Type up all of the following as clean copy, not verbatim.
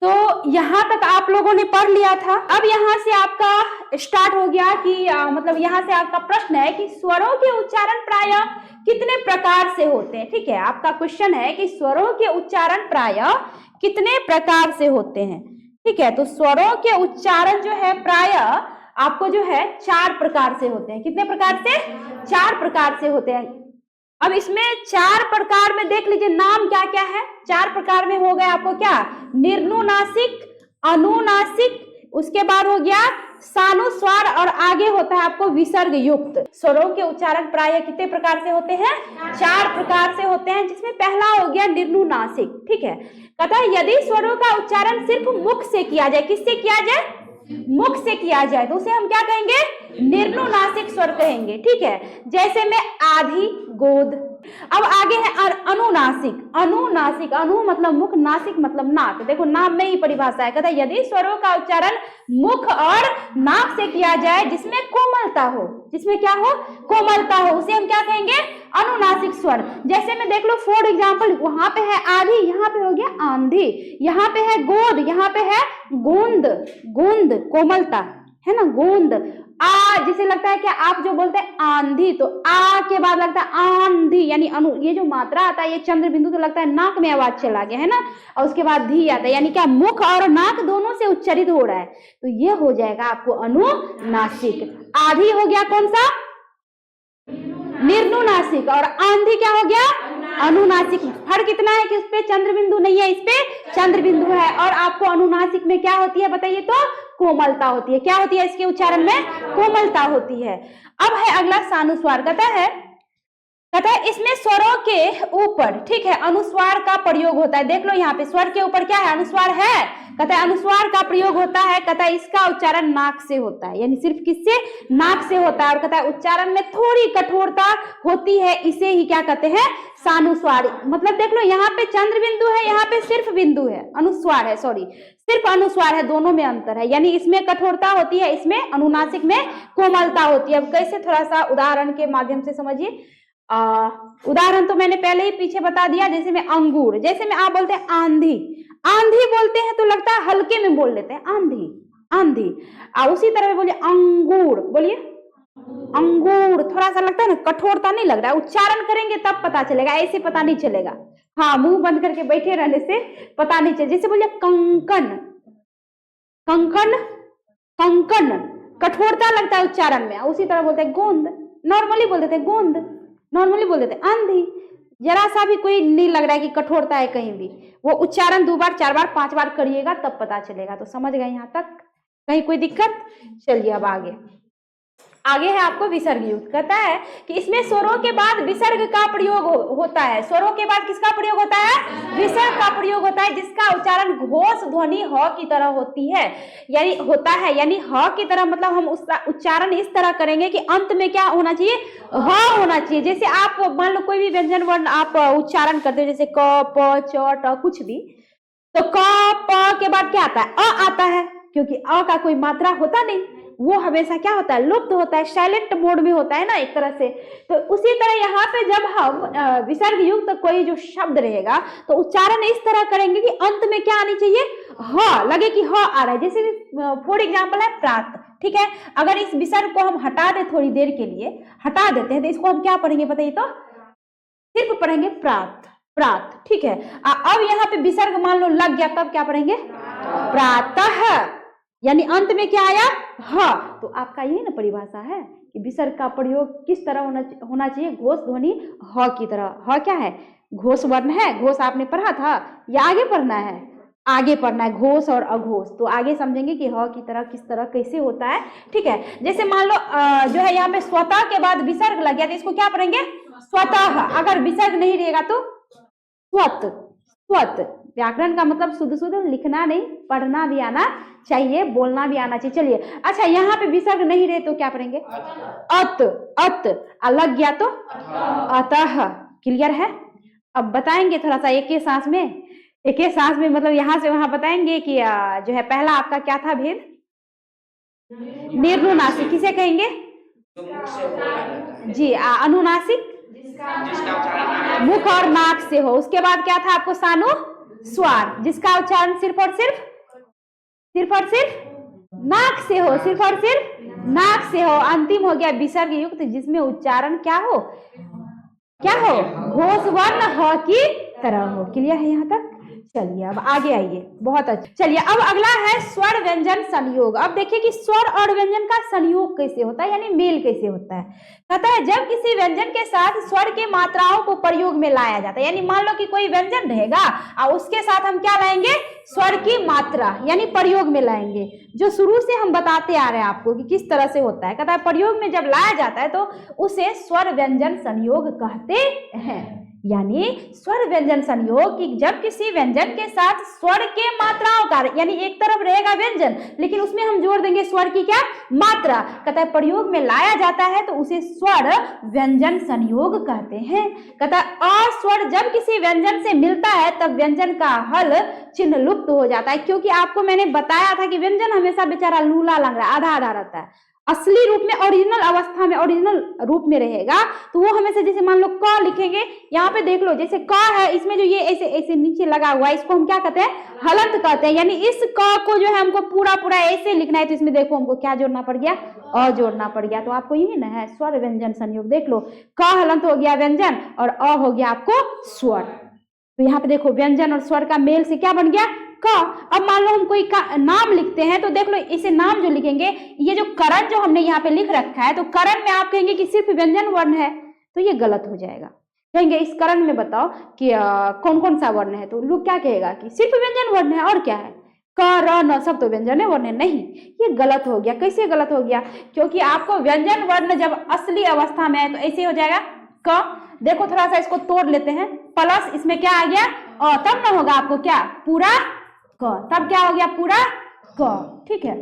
तो यहाँ तक आप लोगों ने पढ़ लिया था। अब यहाँ से आपका स्टार्ट हो गया कि मतलब यहाँ से आपका प्रश्न है कि स्वरों के उच्चारण प्रायः कितने प्रकार से होते हैं। ठीक है, आपका क्वेश्चन है कि स्वरों के उच्चारण प्रायः कितने प्रकार से होते हैं। ठीक है, तो स्वरों के उच्चारण जो है प्रायः आपको जो है 4 प्रकार से होते हैं। कितने प्रकार से? 4 प्रकार से होते हैं। अब इसमें 4 प्रकार में देख लीजिए नाम क्या क्या है। 4 प्रकार में हो गया आपको क्या? निर्नुनासिक, अनुनासिक, उसके बाद हो गया सानुस्वार और आगे होता है आपको विसर्ग युक्त। स्वरों के उच्चारण प्रायः कितने प्रकार से होते हैं? 4 प्रकार से होते हैं, जिसमें पहला हो गया निर्नुनासिक। ठीक है, कहता है यदि स्वरों का उच्चारण सिर्फ मुख से किया जाए, किससे किया जाए? मुख से किया जाए, तो उसे हम क्या कहेंगे? निर्नुनासिक स्वर कहेंगे। ठीक है, जैसे में आधी, गोद। अब आगे है अनुनासिक। अनुनासिक, अनु मतलब मुख, नासिक मतलब नाक। देखो नाम में ही परिभाषा है। कहता है यदि स्वरों का उच्चारण मुख और नाक से किया जाए जिसमें कोमलता हो, जिसमें क्या हो? कोमलता हो, उसे हम क्या कहेंगे? अनुनासिक स्वर। जैसे में देख लो फॉर एग्जाम्पल, वहां पे है आधी, यहाँ पे हो गया आंधी, यहाँ पे है गोद, यहाँ पे है गोंद। गोंद कोमलता है ना, गोंद। आ जिसे लगता है कि आप जो बोलते हैं आंधी, तो आ के बाद लगता है आंधी, यानी अनु, ये जो मात्रा आता है ये चंद्र बिंदु तो लगता है नाक में आवाज चला गया है ना, और उसके बाद धी आता है, यानी क्या मुख और नाक दोनों से उच्चारित हो रहा है, तो ये हो जाएगा आपको अनुनासिक। आधी हो गया कौन सा? निर्नुनासिक। और आंधी क्या हो गया? अनुनासिक। फर्क कितना है कि उस पे चंद्र बिंदु नहीं है, इस पे चंद्र बिंदु है। और आपको अनुनासिक में क्या होती है बताइए तो? कोमलता होती है। क्या होती है इसके उच्चारण में? कोमलता होती है। अब है अगला सानुस्वार। कहता है इसमें स्वरों के ऊपर, ठीक है, अनुस्वार का प्रयोग होता है। देख लो यहाँ पे स्वर के ऊपर क्या है? अनुस्वार है। कहता है अनुस्वार का प्रयोग होता है। कहता है इसका उच्चारण नाक से होता है, यानी सिर्फ किससे? नाक से होता है। और कहता है उच्चारण में थोड़ी कठोरता होती है, इसे ही क्या कहते हैं? सानुस्वार। मतलब देख लो यहाँ पे चंद्र बिंदु है, यहाँ पे सिर्फ बिंदु है, अनुस्वार है, सॉरी सिर्फ अनुस्वार है, दोनों में अंतर है। यानी इसमें कठोरता होती है, इसमें अनुनासिक में कोमलता होती है। अब कैसे? थोड़ा सा उदाहरण के माध्यम से समझिए। उदाहरण तो मैंने पहले ही पीछे बता दिया। जैसे में अंगूर, जैसे में आप बोलते हैं आंधी, आंधी बोलते हैं तो लगता है हल्के में बोल लेते हैं आंधी, आंधी। उसी तरह बोलिए अंगूर, बोलिए अंगूर, थोड़ा सा लगता है ना, कठोरता नहीं लग रहा है। उच्चारण करेंगे तब पता चलेगा, ऐसे पता नहीं चलेगा। हाँ, मुंह बंद करके बैठे रहने से पता नहीं चले। जैसे बोलिए कंकन, कंकन, कंकन, कठोरता लगता है उच्चारण में। उसी तरह बोलते हैं गोंद, नॉर्मली बोल देते हैं गोंद, नॉर्मली बोल देते हैं आंधी। जरा सा भी कोई नहीं लग रहा है कि कठोरता है कहीं भी। वो उच्चारण 2 बार 4 बार 5 बार करिएगा तब पता चलेगा। तो समझ गए यहाँ तक? कहीं कोई दिक्कत? चलिए अब आगे है आपको विसर्ग युक्त। कहता है कि इसमें स्वरों के बाद विसर्ग का प्रयोग होता है। स्वरों के बाद किसका प्रयोग होता है? विसर्ग का प्रयोग होता है, जिसका उच्चारण घोष ध्वनि ह की तरह होती है, यानी होता है, यानी ह की तरह। मतलब हम उसका उच्चारण इस तरह करेंगे कि अंत में क्या होना चाहिए? ह होना चाहिए। जैसे आप मान लो कोई भी व्यंजन वर्ण आप उच्चारण करते हो, जैसे क, प, च, ट, कुछ भी, तो क, प के बाद क्या आता है? अ आता है, क्योंकि अ का कोई मात्रा होता नहीं, वो हमेशा क्या होता है? लुप्त होता है, साइलेंट मोड में होता है ना एक तरह से। तो उसी तरह यहाँ पे जब हम विसर्ग युक्त कोई जो शब्द रहेगा तो उच्चारण इस तरह करेंगे कि अंत में क्या आनी चाहिए? ह, लगे कि ह आ रहा है। जैसे फॉर एग्जाम्पल है प्रात, ठीक है, अगर इस विसर्ग को हम हटा दे, थोड़ी देर के लिए हटा देते हैं, तो इसको हम क्या पढ़ेंगे बताइए तो? सिर्फ पढ़ेंगे प्रात, प्रात, ठीक है। अब यहाँ पे विसर्ग मान लो लग गया, तब क्या पढ़ेंगे? प्रातः, यानी अंत में क्या आया? ह। तो आपका ये ना परिभाषा है कि विसर्ग का प्रयोग किस तरह होना चाहिए? घोष ध्वनि ह की तरह। ह क्या है? घोष वर्ण है। घोष आपने पढ़ा था या आगे पढ़ना है? आगे पढ़ना है, घोष और अघोष। तो आगे समझेंगे कि ह की तरह किस तरह कैसे होता है, ठीक है। जैसे मान लो जो है यहाँ पे स्वतः के बाद विसर्ग लग गया, तो इसको क्या पढ़ेंगे? स्वतः। अगर विसर्ग नहीं रहेगा तो स्वत, स्वत। व्याकरण का मतलब शुद्ध शुद्ध लिखना नहीं, पढ़ना भी आना चाहिए, बोलना भी आना चाहिए। चलिए, अच्छा यहाँ पे विसर्ग नहीं रहे तो क्या पढ़ेंगे? अत, अत। लग गया तो अतः। क्लियर है? अब बताएंगे थोड़ा सा एक ही सांस में, एक ही सांस में, मतलब यहाँ से वहां बताएंगे कि जो है पहला आपका क्या था भेद? निर्नुनासिक किसे कहेंगे? जी, अनुनासिक मुख और नाक से हो। उसके बाद क्या था आपको? सानु स्वार, जिसका उच्चारण सिर्फ और सिर्फ सिर्फ और सिर्फ नाक से हो, सिर्फ और सिर्फ नाक से हो। अंतिम हो गया विसर्ग युक्त, जिसमें उच्चारण क्या हो, क्या हो, घोष वर्ण ह की तरह हो। क्लियर है यहाँ तक? चलिए अब आगे आइए, बहुत अच्छा। चलिए अब अगला है स्वर व्यंजन संयोग। अब देखिए कि स्वर और व्यंजन का संयोग कैसे होता है, यानी मेल कैसे होता है। कहता है जब किसी व्यंजन के साथ स्वर की मात्राओं को प्रयोग में लाया जाता है, यानी मान लो कि कोई व्यंजन रहेगा और उसके साथ हम क्या लाएंगे, स्वर की मात्रा, यानी प्रयोग में लाएंगे, जो शुरू से हम बताते आ रहे हैं आपको कि किस तरह से होता है। कहता है प्रयोग में जब लाया जाता है तो उसे स्वर व्यंजन संयोग कहते हैं। यानी स्वर व्यंजन संयोग कि जब किसी व्यंजन के साथ स्वर के मात्राओं का, यानी एक तरफ रहेगा व्यंजन लेकिन उसमें हम जोड़ देंगे स्वर की क्या, मात्रा, कहता है प्रयोग में लाया जाता है तो उसे स्वर व्यंजन संयोग कहते हैं। कहता है अ स्वर जब किसी व्यंजन से मिलता है तब व्यंजन का हल चिन्ह लुप्त हो जाता है, क्योंकि आपको मैंने बताया था कि व्यंजन हमेशा बेचारा लूला लंग रहा है, आधा आधा रहता है। असली रूप में, ओरिजिनल अवस्था में, ओरिजिनल रूप में रहेगा तो वो हमेशा, जैसे मान लो क लिखेंगे, यहाँ पे देख लो जैसे क है, इसमें जो ये ऐसे ऐसे नीचे लगा हुआ है इसको हम क्या कहते हैं, हलंत कहते हैं। यानी इस क को जो है हमको पूरा पूरा ऐसे लिखना है तो इसमें देखो हमको क्या जोड़ना पड़ गया, अ जोड़ना पड़ गया। तो आपको यही ना है स्वर व्यंजन संयोग। देख लो क हलंत हो गया व्यंजन और अ हो गया आपको स्वर। तो यहाँ पे देखो व्यंजन और स्वर का मेल से क्या बन गया, क। अब मान लो हम कोई का नाम लिखते हैं तो देख लो इसे नाम जो लिखेंगे, ये जो करण जो हमने यहाँ पे लिख रखा है, तो करण में आप कहेंगे कि सिर्फ व्यंजन वर्ण है तो ये गलत हो जाएगा। कहेंगे इस करण में बताओ कि कौन कौन सा वर्ण है, तो लोग क्या कहेगा कि सिर्फ व्यंजन वर्ण है और क्या है, क र न सब तो व्यंजन है वर्ण है। नहीं, ये गलत हो गया। कैसे गलत हो गया, क्योंकि आपको व्यंजन वर्ण जब असली अवस्था में है तो ऐसे हो जाएगा क। देखो थोड़ा सा इसको तोड़ लेते हैं, प्लस इसमें क्या आ गया अ, तब ना होगा आपको क्या, पूरा क, तब क्या हो गया पूरा क। ठीक है,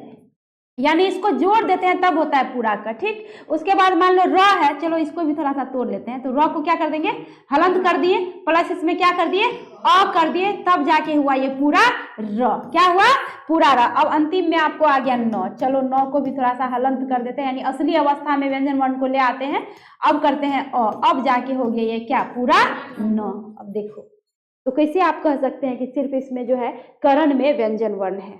यानी इसको जोड़ देते हैं तब होता है पूरा का। ठीक, उसके बाद मान लो र है, चलो इसको भी थोड़ा सा तोड़ लेते हैं, तो र को क्या कर देंगे, हलंत कर दिए, प्लस इसमें क्या कर दिए, अ कर दिए, तब जाके हुआ ये पूरा र। क्या हुआ, पूरा र। अब अंतिम में आपको आ गया न। चलो न को भी थोड़ा सा हलंत कर देते हैं, यानी असली अवस्था में व्यंजन वर्ण को ले आते हैं। अब करते हैं अ, अब जाके हो गया ये क्या, पूरा न। अब देखो तो कैसे आप कह सकते हैं कि सिर्फ इसमें जो है करण में व्यंजन वर्ण है,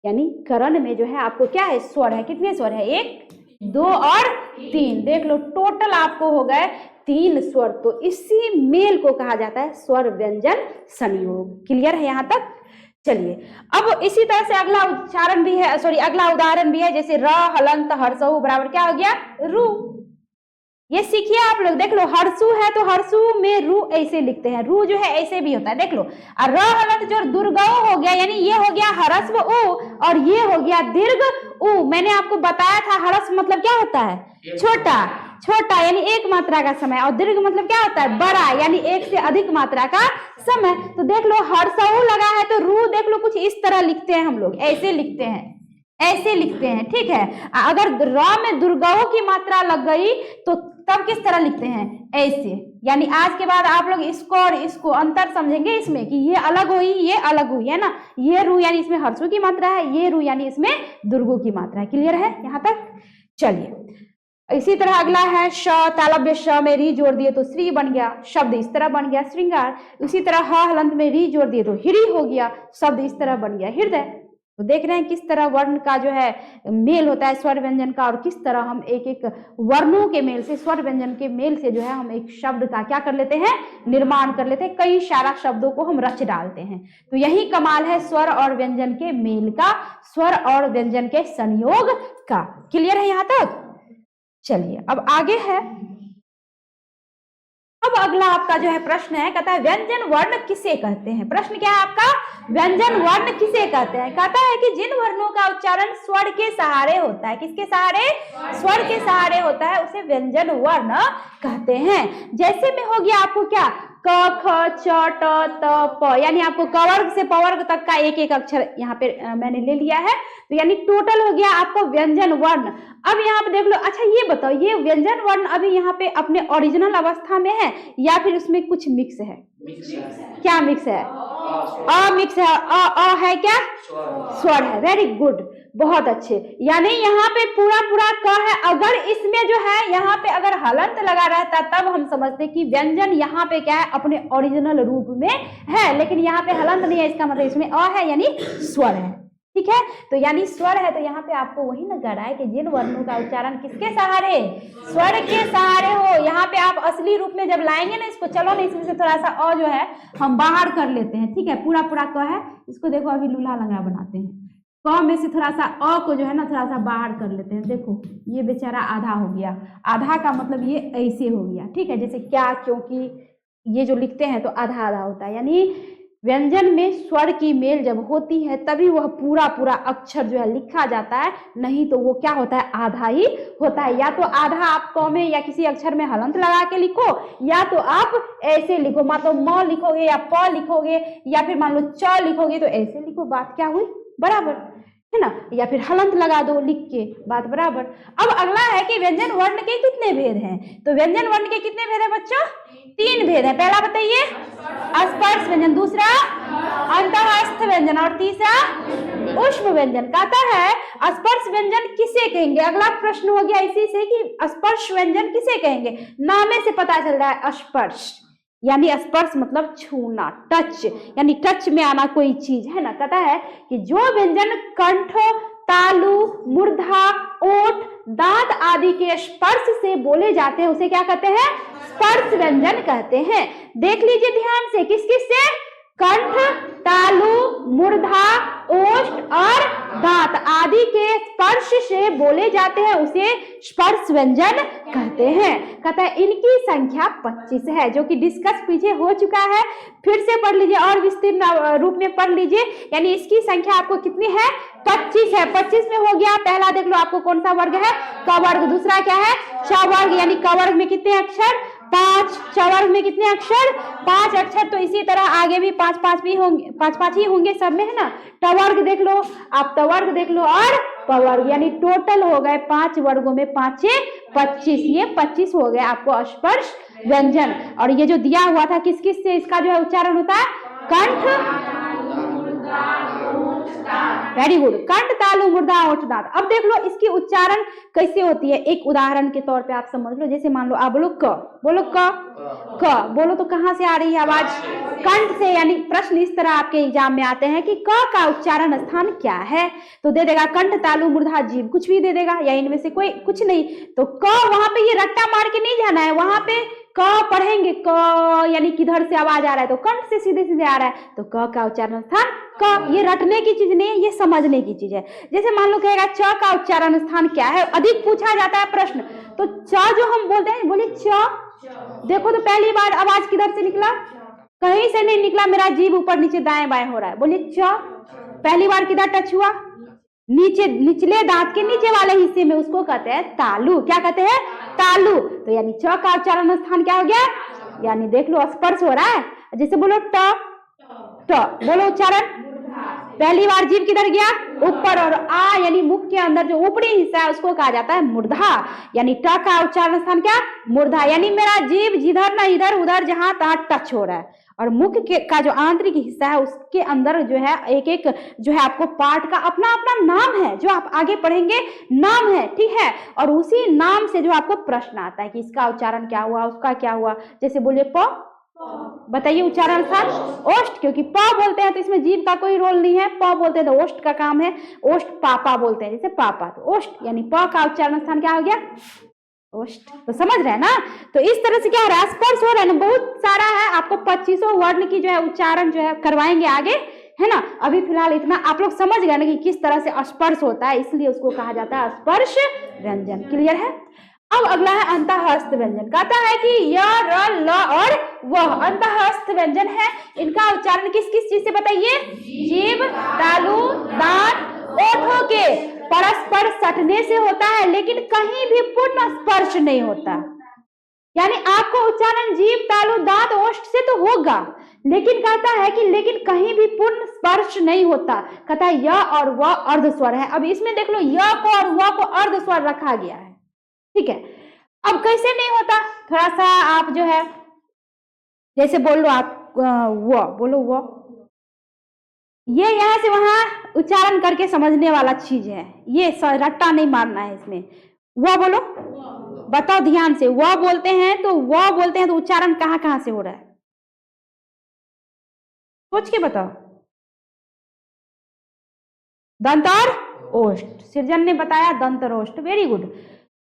यानी करण में जो है आपको क्या है, स्वर है। कितने स्वर है, 1 2 और 3। देख लो टोटल आपको हो गए 3 स्वर। तो इसी मेल को कहा जाता है स्वर व्यंजन संयोग। क्लियर है यहाँ तक? चलिए अब इसी तरह से अगला उच्चारण भी है, सॉरी अगला उदाहरण भी है, जैसे र हलंत हर्षऊ बराबर क्या हो गया, रू। ये सीखिए आप लोग। देख लो हर्षु है तो हर्षु में रू ऐसे लिखते हैं, रू जो है ऐसे भी होता है। देख लो और र हलंत जो दुर्गौ हो गया, यानी ये हो गया हरस्व उ और ये हो गया दीर्घ उ। मैंने आपको बताया था हरस्व मतलब क्या होता है, छोटा, छोटा यानी एक मात्रा का समय, और दीर्घ मतलब क्या होता है, बड़ा यानी एक से अधिक मात्रा का समय। तो देख लो हर्षऊ लगा है तो रू देख लो कुछ इस तरह लिखते हैं हम लोग, ऐसे लिखते हैं, ऐसे लिखते हैं। ठीक है, अगर र में दुर्गाओं की मात्रा लग गई तो तब किस तरह लिखते हैं, ऐसे। यानी आज के बाद आप लोग इसको और इसको अंतर समझेंगे इसमें कि ये अलग हुई ये अलग हुई, है ना। ये रू यानी इसमें हर्षु की मात्रा है, ये रू यानी इसमें दुर्गु की मात्रा है। क्लियर है यहाँ तक? चलिए इसी तरह अगला है श, तालव्य श में री जोड़ दिए तो श्री बन गया, शब्द इस तरह बन गया श्रृंगार। उसी तरह ह हलंत में री जोड़ दिए तो हिरी हो गया, शब्द इस तरह बन गया हृदय। तो देख रहे हैं किस तरह वर्ण का जो है मेल होता है स्वर व्यंजन का, और किस तरह हम एक एक वर्णों के मेल से, स्वर व्यंजन के मेल से जो है हम एक शब्द का क्या कर लेते हैं, निर्माण कर लेते हैं, कई सारा शब्दों को हम रच डालते हैं। तो यही कमाल है स्वर और व्यंजन के मेल का, स्वर और व्यंजन के संयोग का। क्लियर है यहाँ तक? चलिए अब आगे है, अब अगला आपका जो है प्रश्न है, कहता है व्यंजन वर्ण किसे कहते हैं। प्रश्न क्या है आपका, व्यंजन वर्ण किसे कहते हैं। कहता है कि जिन वर्णों का उच्चारण स्वर के सहारे होता है, किसके सहारे, स्वर के सहारे होता है, उसे व्यंजन वर्ण कहते हैं। जैसे में हो गया आपको क्या, क ख च ट त प, यानी आपको कवर्ग से पवर्ग तक का एक एक अक्षर यहाँ पे मैंने ले लिया है, तो यानी टोटल हो गया आपको व्यंजन वर्ण। अब यहाँ पे देख लो, अच्छा ये बताओ ये व्यंजन वर्ण अभी यहाँ पे अपने ओरिजिनल अवस्था में है या फिर उसमें कुछ मिक्स है, क्या मिक्स है, अ मिक्स है, अ है क्या, स्वर है। वेरी गुड, बहुत अच्छे। यानी यहाँ पे पूरा पूरा क है, अगर इसमें जो है यहाँ पे अगर हलंत लगा रहता तब हम समझते कि व्यंजन यहाँ पे क्या है, अपने ओरिजिनल रूप में है, लेकिन यहाँ पे हलंत नहीं है, इसका मतलब इसमें अ है यानी स्वर है। ठीक है। तो यानी स्वर है, तो यहाँ पे आपको वही लग रहा है कि जिन वर्णों का उच्चारण किसके सहारे, स्वर के सहारे हो। यहाँ पे आप असली रूप में जब लाएंगे ना इसको, चलो ना इसमें से थोड़ा सा अ जो है हम बाहर कर लेते हैं, ठीक है। पूरा पूरा क है, इसको देखो अभी लूल्हा लंगड़ा बनाते हैं। क में से थोड़ा सा अ को जो है ना थोड़ा सा बाहर कर लेते हैं। देखो ये बेचारा आधा हो गया, आधा का मतलब ये ऐसे हो गया, ठीक है। जैसे क्या, क्योंकि ये जो लिखते हैं तो आधा आधा होता है, यानी व्यंजन में स्वर की मेल जब होती है तभी वह पूरा पूरा अक्षर जो है लिखा जाता है, नहीं तो वो क्या होता है, आधा ही होता है। या तो आधा आप क में या किसी अक्षर में हलंत लगा के लिखो, या तो आप ऐसे लिखो, मान लो म लिखोगे या प लिखोगे या फिर मान लो च लिखोगे तो ऐसे लिखो, बात क्या हुई, बराबर है ना। या फिर हलंत लगा दो लिख के, बात बराबर। अब अगला है कि व्यंजन वर्ण के कितने भेद हैं। तो व्यंजन वर्ण के कितने भेद हैं बच्चों, 3 भेद है। पहला बताइए स्पर्श व्यंजन, दूसरा अंतःस्थ व्यंजन और तीसरा ऊष्म व्यंजन। कहता है स्पर्श व्यंजन किसे कहेंगे। अगला प्रश्न हो गया इसी से कि स्पर्श व्यंजन किसे कहेंगे। नामे से पता चल रहा है स्पर्श, यानी स्पर्श मतलब छूना, टच, यानी टच में आना कोई चीज है ना। कहता है कि जो व्यंजन कंठ, तालु, मूर्धा, ओठ, दांत आदि के स्पर्श से बोले जाते हैं उसे क्या कहते हैं, स्पर्श व्यंजन कहते हैं। देख लीजिए ध्यान से, किस किस से, कंठ, तालु, मूर्धा, ओष्ठ और दांत आदि के स्पर्श से बोले जाते हैं उसे स्पर्श व्यंजन कहते हैं। कहता है इनकी संख्या 25 है, जो कि डिस्कस पीछे हो चुका है, फिर से पढ़ लीजिए और विस्तीर्ण रूप में पढ़ लीजिए। यानी इसकी संख्या आपको कितनी है, 25 है। 25 में हो गया, पहला देख लो आपको कौन सा वर्ग है, क वर्ग, दूसरा क्या है, च वर्ग, यानी क वर्ग में कितने अक्षर, 5, च वर्ग में कितने अक्षर, 5 अक्षर। तो इसी तरह आगे भी 5-5 भी होंगे, 5-5 ही होंगे सब में, है ना। ट वर्ग देख लो आप, त वर्ग देख लो और प वर्ग, यानी टोटल हो गए 5 वर्गों में 5 25, ये 25 हो गए आपको स्पर्श व्यंजन। और ये जो दिया हुआ था किस किस से इसका जो है उच्चारण होता है, कंठ, वेरी गुड, कंठ, तालु, मूर्धा, ओठ, दांत। अब देख लो इसकी उच्चारण कैसे होती है, एक उदाहरण के तौर पे आप समझ लो। जैसे मान लो आप बोलो क, बोलो क बोलो तो कहां से आ रही है आवाज, कंठ से। यानी प्रश्न इस तरह आपके एग्जाम में आते हैं कि क का उच्चारण स्थान क्या है, तो दे देगा कंठ, तालु, मूर्धा, जीभ, कुछ भी दे देगा, या इनमें से कोई कुछ नहीं। तो क वहां पे ये रट्टा मार के नहीं जाना है, वहां पे क पढ़ेंगे, क यानी किधर से आवाज आ रहा है तो कंठ से सीधे सीधे आ रहा है, तो क का उच्चारण स्थान क। ये रटने की चीज नहीं है, ये समझने की चीज है। जैसे मान लो कहेगा च का उच्चारण स्थान क्या है, अधिक पूछा जाता है प्रश्न, तो च जो हम बोलते हैं, बोले च, देखो तो पहली बार आवाज किधर से निकला, कहीं से नहीं निकला, मेरा जीभ ऊपर नीचे दाएं बाएं हो रहा है, बोले च। पहली बार किधर टच हुआ, नीचे, निचले दांत के नीचे वाले हिस्से में, उसको कहते हैं तालु। क्या कहते हैं, तालु। तो यानी च का उच्चारण स्थान क्या हो गया, यानी देख लो स्पर्श हो रहा है। जैसे बोलो ट, बोलो उच्चारण, पहली बार जीभ किधर गया, ऊपर, और आ यानी मुख के अंदर जो ऊपरी हिस्सा है उसको कहा जाता है मूर्धा। यानी ट का उच्चारण स्थान क्या, मूर्धा, यानी मेरा जीभ जिधर ना इधर उधर जहां तहां टच हो रहा है। और मुख के का जो आंतरिक हिस्सा है उसके अंदर जो है एक एक जो है आपको पार्ट का अपना अपना नाम है, जो आप आगे पढ़ेंगे नाम है, ठीक है। और उसी नाम से जो आपको प्रश्न आता है कि इसका उच्चारण क्या हुआ, उसका क्या हुआ। जैसे बोलिए प, बताइए उच्चारण स्थान ओष्ठ, क्योंकि प बोलते हैं तो इसमें जीभ का कोई रोल नहीं है, प बोलते हैं तो ओष्ठ का काम है, ओष्ठ पापा बोलते हैं, जैसे पापा, तो ओष्ठ यानी प का उच्चारण स्थान क्या हो गया, ओष्ठ। तो समझ रहे हैं ना। तो इस तरह से क्या हो रहा है, स्पर्श हो रहा है ना, बहुत सारा है। आपको 25 वर्ण की जो है उच्चारण जो है करवाएंगे आगे, है ना। अभी फिलहाल इतना आप लोग समझ गए ना कि किस तरह से स्पर्श होता है, इसलिए उसको कहा जाता है स्पर्श व्यंजन। क्लियर है। अब अगला है अंतःस्थ व्यंजन। कहता है कि य, र, ल और वह अंतःस्थ व्यंजन है। इनका उच्चारण किस किस चीज से बताइए, जीभ, तालु, दांत, ओठों के परस्पर सटने से होता है, लेकिन कहीं भी पूर्ण स्पर्श नहीं होता। यानी आपको उच्चारण जीभ, तालु, दांत, ओष्ठ से तो होगा, लेकिन कहता है कि लेकिन कहीं भी पूर्ण स्पर्श नहीं होता। कहता है य और व अर्ध स्वर है। अब इसमें देख लो य को और व को अर्ध स्वर रखा गया है, ठीक है। अब कैसे नहीं होता, थोड़ा सा आप जो है जैसे बोल लो आप वो बोलो वो, ये यहां से वहां उच्चारण करके समझने वाला चीज है, ये रट्टा नहीं मारना है इसमें। वो बोलो, बताओ ध्यान से, वो बोलते हैं तो उच्चारण कहां कहां से हो रहा है, सोच के बताओ। दंत और ओष्ठ। सृजन ने बताया दंत और ओष्ठ, वेरी गुड।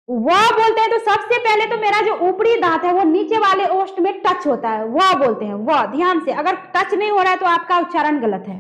वह बोलते हैं तो सबसे पहले तो मेरा जो ऊपरी दांत है वो नीचे वाले ओष्ठ में टच होता है, वह बोलते हैं। वह ध्यान से, अगर टच नहीं हो रहा है तो आपका उच्चारण गलत है।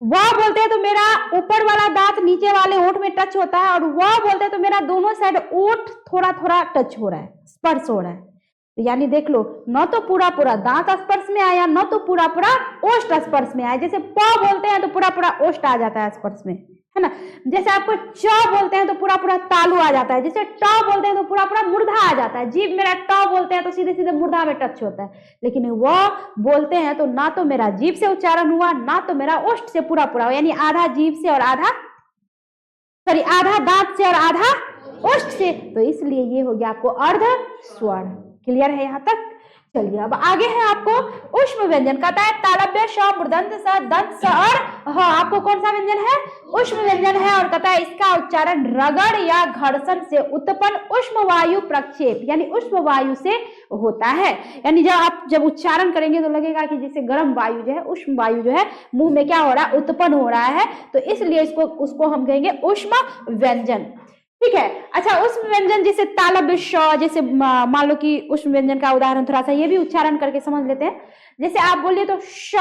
वह बोलते हैं तो मेरा ऊपर वाला दांत नीचे वाले ओठ में टच होता है, और वह बोलते हैं तो मेरा दोनों साइड ओठ थोड़ा थोड़ा टच हो रहा है, स्पर्श हो रहा है। तो यानी देख लो, न तो पूरा पूरा दांत स्पर्श में आया, न तो पूरा पूरा ओष्ठ स्पर्श में आया। जैसे प बोलते हैं तो पूरा पूरा ओष्ठ आ जाता है स्पर्श में, है ना। जैसे आपको च बोलते हैं तो पूरा पूरा तालु आ जाता है। जैसे ट बोलते हैं तो पूरा पूरा मूर्धा आ जाता है। जीभ मेरा ट बोलते हैं तो सीधे सीधे मूर्धा में टच होता है। लेकिन वह बोलते हैं तो ना तो मेरा जीभ से उच्चारण हुआ, ना तो मेरा ओष्ठ से पूरा पूरा, यानी आधा जीभ से और आधा आधा दांत से और आधा ओष्ठ से। तो इसलिए ये हो गया आपको अर्ध स्वर। क्लियर है यहाँ तक? चलिए अब आगे है आपको ऊष्म व्यंजन। कहता है तालव्य श, मूर्धन्य स, दंत स और ह। आपको कौन सा व्यंजन है? ऊष्म व्यंजन है। और कहता है इसका उच्चारण रगड़ या घर्षण से उत्पन्न ऊष्म वायु प्रक्षेप, यानी ऊष्म वायु से होता है। यानी जब उच्चारण करेंगे तो लगेगा कि जैसे गर्म वायु जो है, ऊष्म वायु जो है मुंह में क्या हो रहा है? उत्पन्न हो रहा है। तो इसलिए उसको हम कहेंगे ऊष्म व्यंजन। ठीक है। अच्छा, ऊष्म व्यंजन जैसे तालव्य श, जैसे मान लो कि ऊष्म व्यंजन का उदाहरण थोड़ा सा ये भी उच्चारण करके समझ लेते हैं। जैसे आप बोलिए तो श।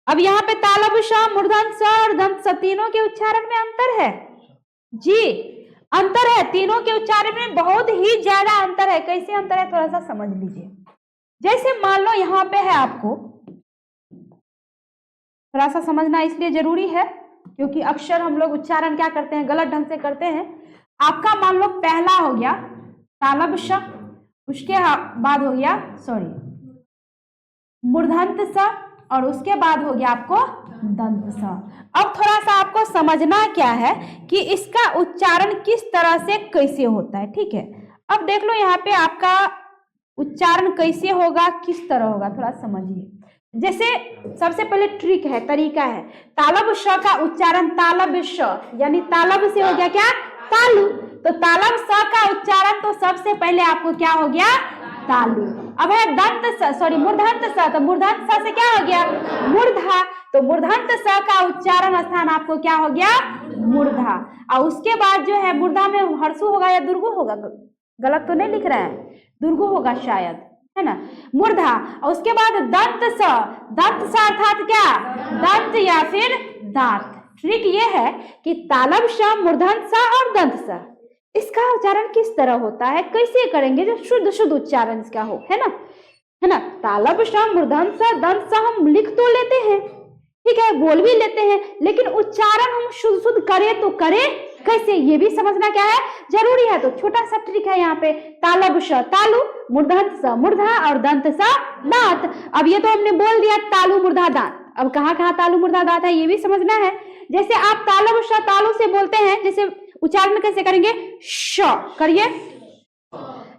अब यहाँ पे तालव्य श, मूर्धन्य स और दंत स, तीनों के उच्चारण में अंतर है जी, अंतर है। तीनों के उच्चारण में बहुत ही ज्यादा अंतर है। कैसे अंतर है थोड़ा सा समझ लीजिए। जैसे मान लो यहाँ पे है, आपको थोड़ा सा समझना इसलिए जरूरी है क्योंकि अक्सर हम लोग उच्चारण क्या करते हैं? गलत ढंग से करते हैं। आपका मान लो पहला हो गया तालव्य श, उसके बाद हो गया मूर्धन्य स, और उसके बाद हो गया आपको दंत स। अब थोड़ा सा आपको समझना क्या है कि इसका उच्चारण किस तरह से कैसे होता है। ठीक है, अब देख लो यहाँ पे आपका उच्चारण कैसे होगा, किस तरह होगा, थोड़ा समझिए। जैसे सबसे पहले ट्रिक है, तरीका है। तालव्य श का उच्चारण तालव्य श, यानी तालव्य से हो गया क्या? तालु। तो तालव्य स का उच्चारण तो सबसे पहले आपको क्या हो गया? तालु। अब है दंत स, मूर्धन्य स, तो मूर्धन्य स से क्या हो गया? मूर्धा। तो मूर्धन्य स का उच्चारण स्थान आपको क्या हो गया? मूर्धा। और उसके बाद जो है मूर्धा में हर्षु होगा या दुर्गु होगा? गलत तो नहीं लिख रहा है, दुर्गु होगा शायद, है ना, मूर्धा। और उसके बाद दंत स, दंत स अर्थात क्या? दंत या फिर दांत। ट्रिक ये है कि तालव्य श, मूर्धन्य स और दंत स, इसका उच्चारण किस तरह होता है, कैसे करेंगे जो शुद्ध शुद्ध उच्चारण इसका हो, है ना। तालव्य श, मूर्धन्य स, दंत स हम लिख तो लेते हैं, ठीक है, बोल भी लेते हैं, लेकिन उच्चारण हम शुद्ध शुद्ध करें तो करें कैसे, ये भी समझना क्या है? जरूरी है। तो छोटा सा ट्रिक है यहाँ पे। तालव्य श तालु, मूर्धन्य स मूर्धा और दंत स दांत। अब ये तो हमने बोल दिया तालु मूर्धा दांत। अब कहाँ कहाँ तालु मूर्धा दांत है ये भी समझना है। जैसे आप तालव्य श तालु से बोलते हैं, जैसे उच्चारण कैसे करेंगे? श करिए।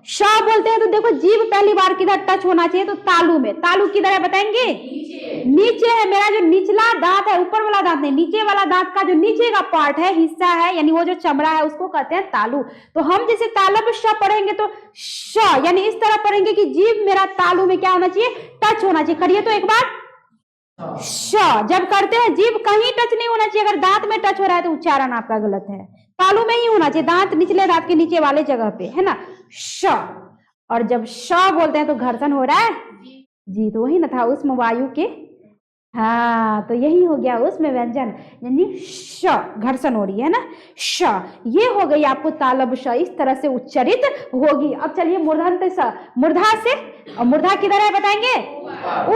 श बोलते हैं तो देखो जीभ पहली बार किधर टच होना चाहिए? तो तालु में। तालु किधर है बताएंगे? नीचे है। मेरा जो निचला दांत है, ऊपर वाला दांत नहीं, नीचे वाला दांत का जो नीचे का पार्ट है, हिस्सा है, यानी वो जो चमड़ा है उसको कहते हैं तालु। तो हम जैसे तालव्य श पढ़ेंगे तो श यानी इस तरह पढ़ेंगे कि जीभ मेरा तालु में क्या होना चाहिए? टच होना चाहिए। करिए तो एक बार। श जब करते हैं जीभ कहीं टच नहीं होना चाहिए। अगर दांत में टच हो रहा है तो उच्चारण आपका गलत है। तालु में ही होना चाहिए, दांत निचले दांत के नीचे वाले जगह पे, है ना, श। और जब श बोलते हैं तो घर्षण हो रहा है जी, तो वही ना था ऊष्म वायु के। हाँ, तो यही हो गया ऊष्म व्यंजन, यानी श, घर्षण हो रही है ना, श। ये हो गई आपको तालव्य श, इस तरह से उच्चरित होगी। अब चलिए मूर्धन्य स, मूर्धा से, और मूर्धा किधर है बताएंगे?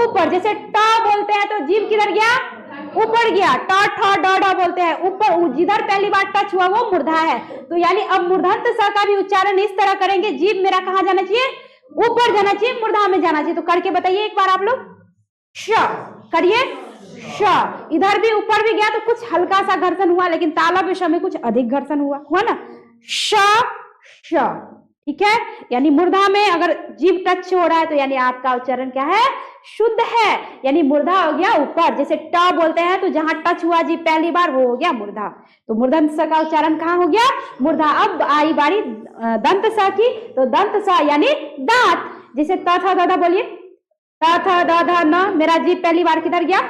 ऊपर। जैसे ट बोलते हैं तो जीभ किधर गया? ऊपर गया। ट ठ ड ढ बोलते हैं ऊपर, जिधर पहली बार टच हुआ वो मूर्धा है। तो यानी अब मूर्धन्य स का भी उच्चारण इस तरह करेंगे, जीभ मेरा कहाँ जाना चाहिए? ऊपर जाना चाहिए, मूर्धा में जाना चाहिए। तो करके बताइए एक बार आप लोग। श करिए। श इधर भी ऊपर भी गया तो कुछ हल्का सा घर्षण हुआ, लेकिन तालव्य श में कुछ अधिक घर्षण हुआ ना। श श, ठीक है। यानी मूर्धा में अगर जीभ टच हो रहा है तो यानी आपका उच्चारण क्या है? शुद्ध है, यानी मूर्धा हो गया ऊपर। जैसे ट बोलते हैं तो जहां टच हुआ जीभ पहली बार वो हो गया मूर्धा। तो मूर्धन्य स का उच्चारण कहाँ हो गया? मूर्धा। अब आई बारी दंत स की, तो दंत स यानी दांत। जैसे त थ द ध बोलिए, त थ द ध न, मेरा जीभ पहली बार किधर गया?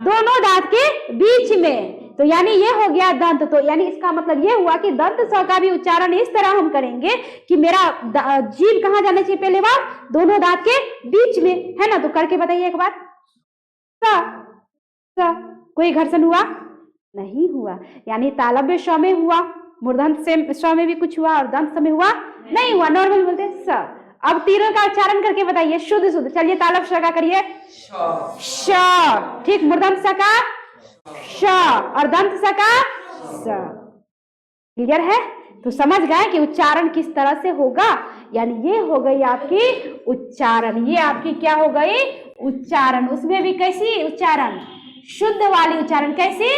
दोनों दांत के बीच में, तो यानी ये हो गया दंत। तो यानी इसका मतलब ये हुआ कि दंत स का भी उच्चारण इस तरह हम करेंगे कि मेरा जीभ कहाँ जाना चाहिए, पहले बार दोनों दांत के बीच में, है ना। तो करके बताइए एक बार। स स कोई घर्षण हुआ नहीं हुआ, यानी तालव्य श में हुआ, मूर्धन्य से स में भी कुछ हुआ और दंत स में हुआ नहीं हुआ, नॉर्मल बोलते हैं स। अब तीनों का उच्चारण करके बताइए शुद्ध शुद्ध। चलिए तालव्य श का करिए श, ठीक, मूर्धन्य स का श और दंत स का स। क्लियर है? तो समझ गए कि उच्चारण किस तरह से होगा। यानी ये हो गई आपकी उच्चारण, ये आपकी क्या हो गई उच्चारण। उसमें भी कैसी उच्चारण, शुद्ध वाली उच्चारण, कैसी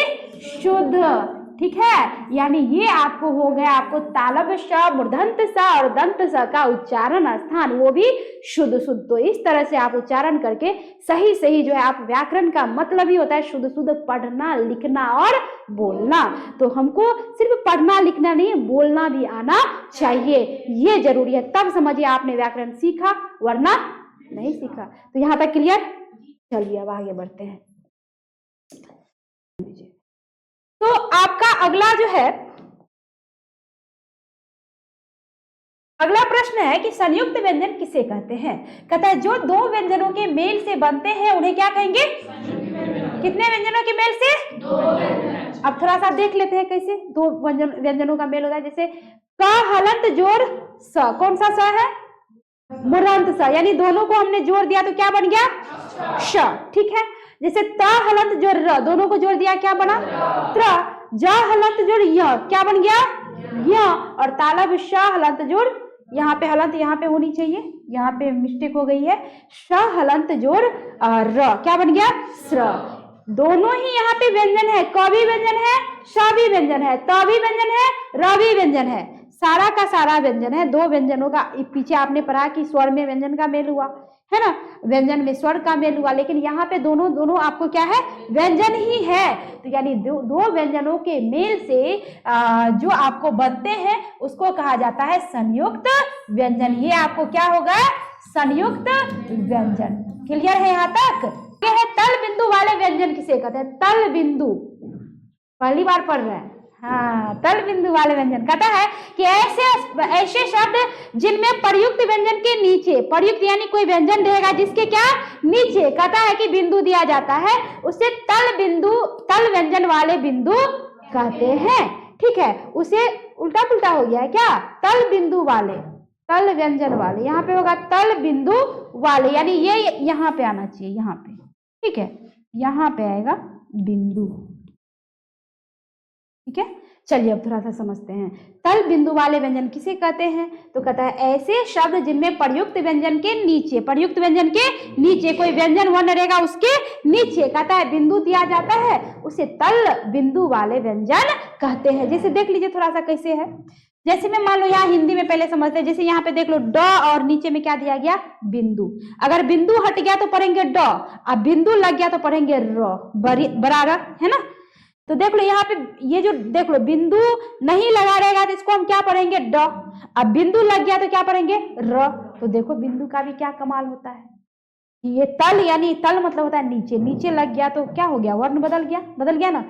शुद्ध, ठीक है। यानी ये आपको हो गया आपको तालव्य श, मूर्धन्य स और दंत स का उच्चारण स्थान, वो भी शुद्ध शुद्ध। तो इस तरह से आप उच्चारण करके सही सही जो है, आप व्याकरण का मतलब ही होता है शुद्ध शुद्ध पढ़ना, लिखना और बोलना। तो हमको सिर्फ पढ़ना लिखना नहीं, बोलना भी आना चाहिए, ये जरूरी है। तब समझिए आपने व्याकरण सीखा, वरना नहीं सीखा। तो यहाँ तक क्लियर? चलिए अब आगे बढ़ते हैं। तो आपका अगला जो है, अगला प्रश्न है कि संयुक्त व्यंजन किसे कहते हैं। कहता है जो दो व्यंजनों के मेल से बनते हैं उन्हें क्या कहेंगे? कितने व्यंजनों के मेल से? दो व्यंजन। अब थोड़ा सा देख लेते हैं कैसे दो व्यंजनों का मेल होता है। जैसे क हलंत जोड़ स, कौन सा स है? मूर्धन्य स, यानी दोनों को हमने जोड़ दिया तो क्या बन गया? श, ठीक है। जैसे त हलंत जोड़ र, दोनों को जोड़ दिया क्या बना? त्र। ज हलंत जोड़ य, क्या बन गया? य। और तालव्य श हलंत जोड़, यहाँ पे हलंत यहाँ पे होनी चाहिए, यहाँ पे मिस्टेक हो गई है, श हलंत जोड़ र, क्या बन गया? स्र। दोनों ही यहाँ पे व्यंजन है, क भी व्यंजन है, श भी व्यंजन है, त भी व्यंजन है, र भी व्यंजन है, सारा का सारा व्यंजन है। दो व्यंजनों का, पीछे आपने पढ़ा कि स्वर में व्यंजन का मेल हुआ है ना, व्यंजन में स्वर का मेल हुआ, लेकिन यहाँ पे दोनों आपको क्या है? व्यंजन ही है। तो यानी दो व्यंजनों के मेल से जो आपको बनते हैं उसको कहा जाता है संयुक्त व्यंजन। ये आपको क्या होगा? संयुक्त व्यंजन। क्लियर है यहाँ तक? ये है तल बिंदु वाले व्यंजन किसे कहते हैं? तल बिंदु, पहली बार पढ़ रहे हैं। हाँ, तल बिंदु वाले व्यंजन कहता है कि ऐसे शब्द जिनमें प्रयुक्त व्यंजन के नीचे, प्रयुक्त यानी कोई व्यंजन रहेगा जिसके क्या नीचे, कहता है कि बिंदु दिया जाता है, उसे तल बिंदु, तल व्यंजन वाले बिंदु कहते हैं। ठीक है, उसे उल्टा पुल्टा हो गया है क्या? तल बिंदु वाले, तल व्यंजन वाले, यहाँ पे होगा तल बिंदु वाले, यानी ये यहाँ पे आना चाहिए, यहाँ पे, ठीक है, यहाँ पे आएगा बिंदु। ठीक है, चलिए अब थोड़ा सा समझते हैं तल बिंदु वाले व्यंजन किसे कहते हैं। तो कहता है ऐसे शब्द जिनमें प्रयुक्त व्यंजन के नीचे, प्रयुक्त व्यंजन के नीचे कोई व्यंजन वर्ण रहेगा उसके नीचे कहता है बिंदु दिया जाता है, उसे तल बिंदु वाले व्यंजन कहते हैं। जैसे देख लीजिए थोड़ा सा कैसे है, जैसे में मान लो यहाँ हिंदी में पहले समझते हैं, जैसे यहाँ पे देख लो ड और नीचे में क्या दिया गया? बिंदु। अगर बिंदु हट गया तो पढ़ेंगे ड, अब बिंदु लग गया तो पढ़ेंगे र, बराबर है ना। तो देख लो यहाँ पे ये जो देख लो बिंदु नहीं लगा रहेगा तो इसको हम क्या पढ़ेंगे? ड। अब बिंदु लग गया तो क्या पढ़ेंगे? र। तो देखो बिंदु का भी क्या कमाल होता है, ये तल, यानी तल मतलब होता है नीचे, नीचे लग गया तो क्या हो गया? वर्ण बदल गया ना।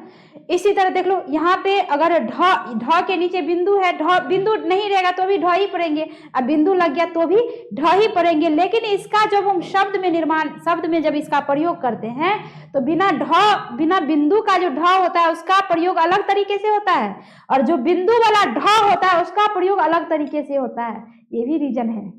इसी तरह देख लो यहाँ पे अगर ढ के नीचे बिंदु है, बिंदु नहीं रहेगा तो भी ढ ही पढ़ेंगे, अब बिंदु लग गया तो भी ढ ही पढ़ेंगे। लेकिन इसका जब हम शब्द में जब इसका प्रयोग करते हैं तो बिना बिंदु का जो ढ होता है उसका प्रयोग अलग तरीके से होता है, और जो बिंदु वाला ढ होता है उसका प्रयोग अलग तरीके से होता है। ये भी रीजन है,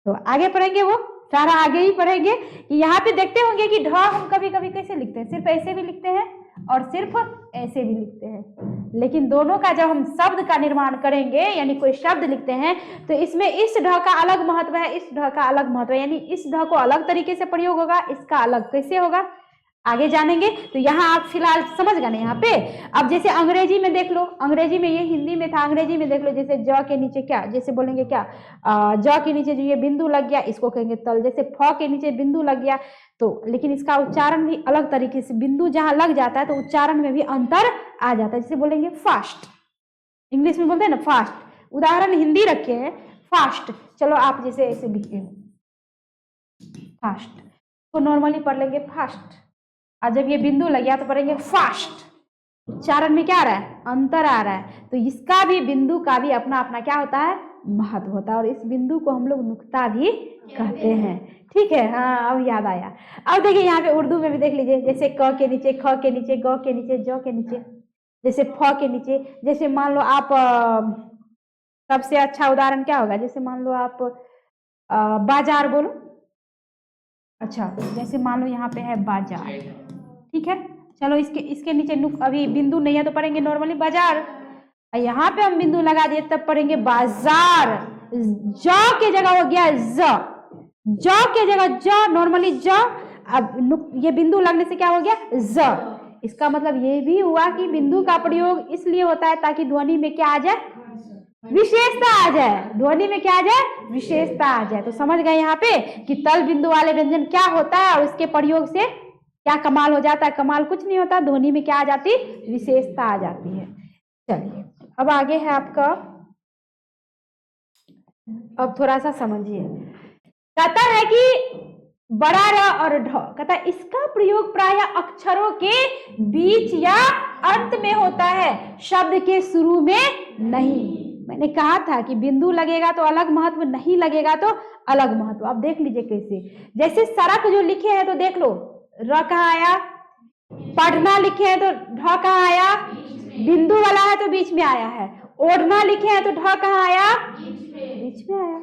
तो आगे पढ़ेंगे, वो सारा आगे ही पढ़ेंगे। कि यहाँ पे देखते होंगे कि ढ हम कभी कभी कैसे लिखते हैं, सिर्फ ऐसे भी लिखते हैं और सिर्फ ऐसे भी लिखते हैं, लेकिन दोनों का जब हम शब्द का निर्माण करेंगे, यानी कोई शब्द लिखते हैं, तो इसमें इस ढ का अलग महत्व है, इस ढ का अलग महत्व है, यानी इस ढ को अलग तरीके से प्रयोग होगा, इसका अलग कैसे होगा आगे जानेंगे। तो यहाँ आप फिलहाल समझ गए ना यहाँ पे। अब जैसे अंग्रेजी में देख लो, अंग्रेजी में ये हिंदी में था, अंग्रेजी में देख लो, जैसे ज के नीचे क्या, जैसे बोलेंगे क्या, ज के नीचे जो ये बिंदु लग गया इसको कहेंगे तल। जैसे फ के नीचे बिंदु लग गया तो, लेकिन इसका उच्चारण भी अलग तरीके से, बिंदु जहां लग जाता है तो उच्चारण में भी अंतर आ जाता है। जैसे बोलेंगे फास्ट, इंग्लिश में बोलते हैं ना फास्ट, उदाहरण हिंदी रखे हैं फास्ट। चलो आप जैसे ऐसे लिखते हो फास्ट, तो नॉर्मली पढ़ लेंगे फास्ट, और जब ये बिंदु लग गया तो पढ़ेंगे फास्ट। उच्चारण में क्या आ रहा है, अंतर आ रहा है। तो इसका भी, बिंदु का भी अपना अपना क्या होता है, महत्व होता है। और इस बिंदु को हम लोग नुक्ता भी कहते हैं। ठीक है, हाँ अब याद आया। अब देखिए यहाँ पे उर्दू में भी देख लीजिए, जैसे क के नीचे, ख के नीचे, ग के नीचे, ज के नीचे, जैसे फ के नीचे। जैसे मान लो आप, सबसे अच्छा उदाहरण क्या होगा, जैसे मान लो आप बाजार बोलो। अच्छा, जैसे मान लो यहाँ पे है बाजार, ठीक है। चलो इसके नीचे अभी बिंदु नहीं है तो पढ़ेंगे नॉर्मली बाजार। यहाँ पे हम बिंदु लगा दिए तब पढ़ेंगे बाजार। ज के जगह हो गया ज, ज के जगह ज, नॉर्मली ज। अब ये बिंदु लगने से क्या हो गया, ज। इसका मतलब ये भी हुआ कि बिंदु का प्रयोग इसलिए होता है ताकि ध्वनि में क्या आ जाए, विशेषता आ जाए। ध्वनि में क्या आ जाए, विशेषता आ जाए। तो समझ गए यहाँ पे कि तल बिंदु वाले व्यंजन क्या होता है और उसके प्रयोग से क्या कमाल हो जाता है। कमाल कुछ नहीं होता, ध्वनि में क्या आ जाती, विशेषता आ जाती है। चलिए अब आगे है आपका, अब थोड़ा सा समझिए। कहता है कि बड़ा र और ढ, कहता है इसका प्रयोग प्राय अक्षरों के बीच या अंत में होता है, शब्द के शुरू में नहीं। मैंने कहा था कि बिंदु लगेगा तो अलग महत्व, नहीं लगेगा तो अलग महत्व। अब देख लीजिए कैसे, जैसे सड़क जो लिखे हैं तो देख लो, र कहाँ आया, पढ़ना लिखे हैं तो ढ कहाँ आया, बिंदु वाला है तो बीच में आया है। ओढ़ना लिखे हैं तो ढ कहाँ आया, बीच में आया।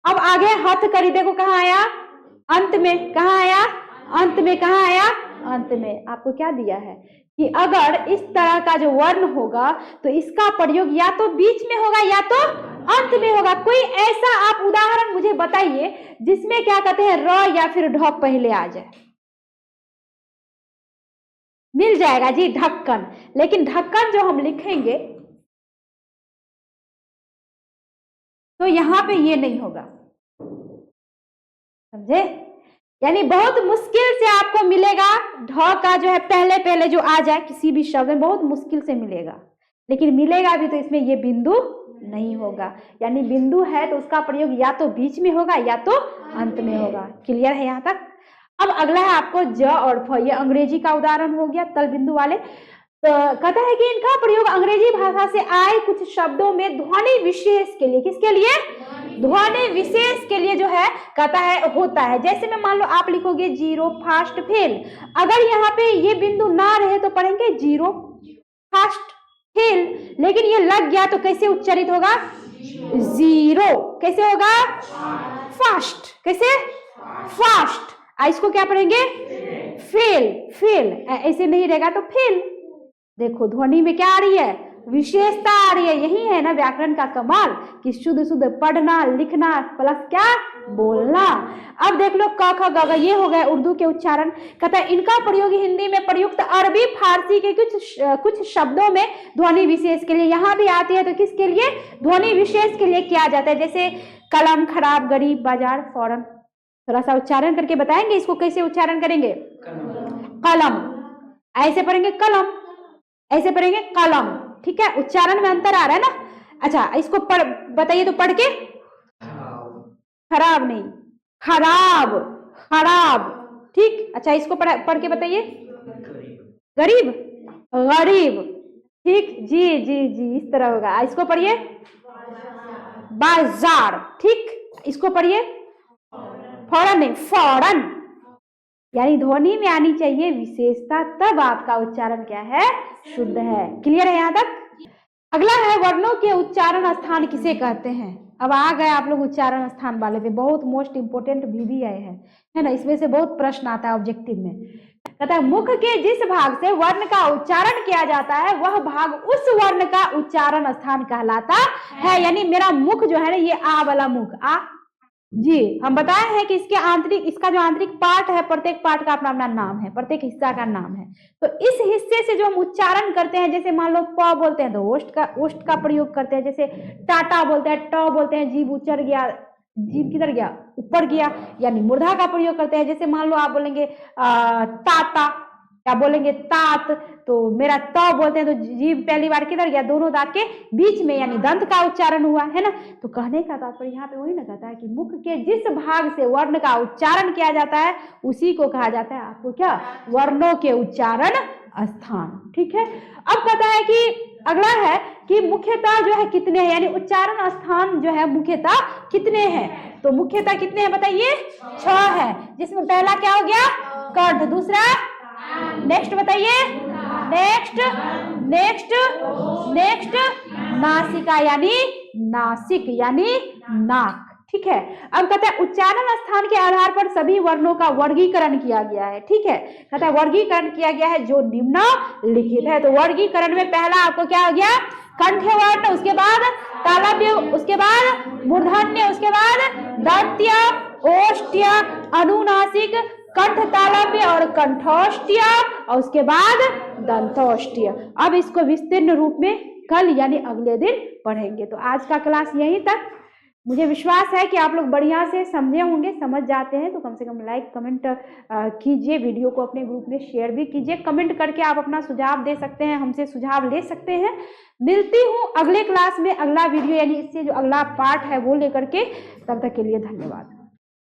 अब आगे हथ करी, देखो कहाँ आया, अंत में। कहाँ आया, अंत में। कहाँ आया, अंत में। आपको क्या दिया है कि अगर इस तरह का जो वर्ण होगा तो इसका प्रयोग या तो बीच में होगा या तो अंत में होगा। कोई ऐसा आप उदाहरण मुझे बताइए जिसमें क्या कहते हैं, र या फिर ढ पहले आ जाए। मिल जाएगा जी, ढक्कन। लेकिन ढक्कन जो हम लिखेंगे तो यहां पे ये नहीं होगा, समझे। यानी बहुत मुश्किल से आपको मिलेगा ढ का जो है पहले पहले जो आ जाए किसी भी शब्द में, बहुत मुश्किल से मिलेगा। लेकिन मिलेगा भी तो इसमें ये बिंदु नहीं होगा। यानी बिंदु है तो उसका प्रयोग या तो बीच में होगा या तो अंत में होगा। क्लियर है यहाँ तक। अब अगला है आपको ज और फ। ये अंग्रेजी का उदाहरण हो गया तल बिंदु वाले। तो कहता है कि इनका प्रयोग अंग्रेजी भाषा से आए कुछ शब्दों में ध्वनि विशेष के लिए, किसके लिए, ध्वनि विशेष के लिए जो है कहता है होता है। जैसे में मान लो आप लिखोगे जीरो फास्ट फेल, अगर यहाँ पे ये बिंदु ना रहे तो पढ़ेंगे जीरो फास्ट फेल। लेकिन ये लग गया तो कैसे उच्चारित होगा, जीरो। कैसे होगा, फास्ट। कैसे, फास्ट। इसको क्या पढ़ेंगे, फेल। फेल ऐसे नहीं रहेगा तो फेल। देखो ध्वनि में क्या आ रही है, विशेषता आ रही है। यही है ना व्याकरण का कमाल कि शुद्ध शुद्ध पढ़ना लिखना प्लस क्या, बोलना। अब देख लो क ख ग घ, ये हो गए उर्दू के उच्चारण। कहता है इनका प्रयोग हिंदी में प्रयुक्त अरबी फारसी के कुछ शब्दों में ध्वनि विशेष के लिए, यहाँ भी आती है तो किसके लिए, ध्वनि विशेष के लिए किया जाता है। जैसे कलम, खराब, गरीब, बाजार, फौरन। थोड़ा सा उच्चारण करके बताएंगे इसको कैसे उच्चारण करेंगे। कलम ऐसे पढ़ेंगे, कलम ऐसे पढ़ेंगे, कलम। ठीक है, उच्चारण में अंतर आ रहा है ना। अच्छा इसको बताइए तो पढ़ के, खराब नहीं, खराब, खराब। ठीक, अच्छा इसको पढ़ के बताइए, गरीब, गरीब। ठीक, जी जी जी, इस तरह होगा। इसको पढ़िए, बाजार। ठीक, इसको पढ़िए, फौरन नहीं, फौरन। यानी ध्वनि में आनी चाहिए विशेषता, तब आपका उच्चारण क्या है, शुद्ध है। क्लियर है यहाँ तक। अगला है वर्णों के उच्चारण स्थान किसे कहते हैं। अब आ गए आप लोग उच्चारण स्थान वाले पे, बहुत मोस्ट इंपोर्टेंट भी आए हैं, है ना। इसमें से बहुत प्रश्न आता है ऑब्जेक्टिव में। कहता है मुख के जिस भाग से वर्ण का उच्चारण किया जाता है वह भाग उस वर्ण का उच्चारण स्थान कहलाता है। यानी मेरा मुख जो है ना, ये आ वाला मुख, आ जी, हम बताए हैं कि इसके आंतरिक, इसका जो आंतरिक पार्ट है, प्रत्येक पार्ट का अपना अपना नाम है, प्रत्येक हिस्सा का नाम है। तो इस हिस्से से जो हम उच्चारण करते हैं, जैसे मान लो प बोलते हैं तो ओष्ठ का प्रयोग करते हैं। जैसे टाटा बोलते हैं, ट बोलते हैं, जीभ उच्चर गया, जीभ किधर गया, ऊपर गया, यानी मूर्धा का प्रयोग करते हैं। जैसे मान लो आप बोलेंगे ताता, क्या बोलेंगे तात, तो मेरा त बोलते हैं, तो जीभ पहली बार किधर गया, दोनों दांत के बीच में, यानी दंत का उच्चारण हुआ है ना। तो कहने का तात्पर्य यहाँ पे वही ना कहता है कि मुख के जिस भाग से वर्ण का उच्चारण किया जाता है उसी को कहा जाता है आपको क्या, वर्णों के उच्चारण स्थान। ठीक है, अब कहता है कि अगला है कि मुख्यतः जो है कितने हैं, यानी उच्चारण स्थान जो है मुख्यतः कितने हैं। तो मुख्यतः कितने हैं बताइए, 6 है, जिसमें पहला क्या हो गया, कंठ, दूसरा, नेक्स्ट बताइए, नेक्स्ट नेक्स्ट नेक्स्ट नासिका यानी नासिक यानी नाक। ठीक है, अब कहता है उच्चारण स्थान के आधार पर सभी वर्णों का वर्गीकरण किया गया है। ठीक है, कहता है वर्गीकरण किया गया है जो निम्नलिखित है। तो वर्गीकरण में पहला आपको क्या हो गया, कंठ्य वर्ण, उसके बाद तालव्य, उसके बाद मूर्धन्य, उसके बाद दंत्य, ओष्ठ्य, अनुनासिक, कंठ तालव्य और कंठोष्ठ्य, और उसके बाद दंतोष्ठ्य। अब इसको विस्तीर्ण रूप में कल यानी अगले दिन पढ़ेंगे। तो आज का क्लास यहीं तक। मुझे विश्वास है कि आप लोग बढ़िया से समझे होंगे, समझ जाते हैं तो कम से कम लाइक कमेंट कीजिए, वीडियो को अपने ग्रुप में शेयर भी कीजिए। कमेंट करके आप अपना सुझाव दे सकते हैं, हमसे सुझाव ले सकते हैं। मिलती हूँ अगले क्लास में, अगला वीडियो यानी इससे जो अगला पार्ट है वो लेकर के। तब तक के लिए धन्यवाद।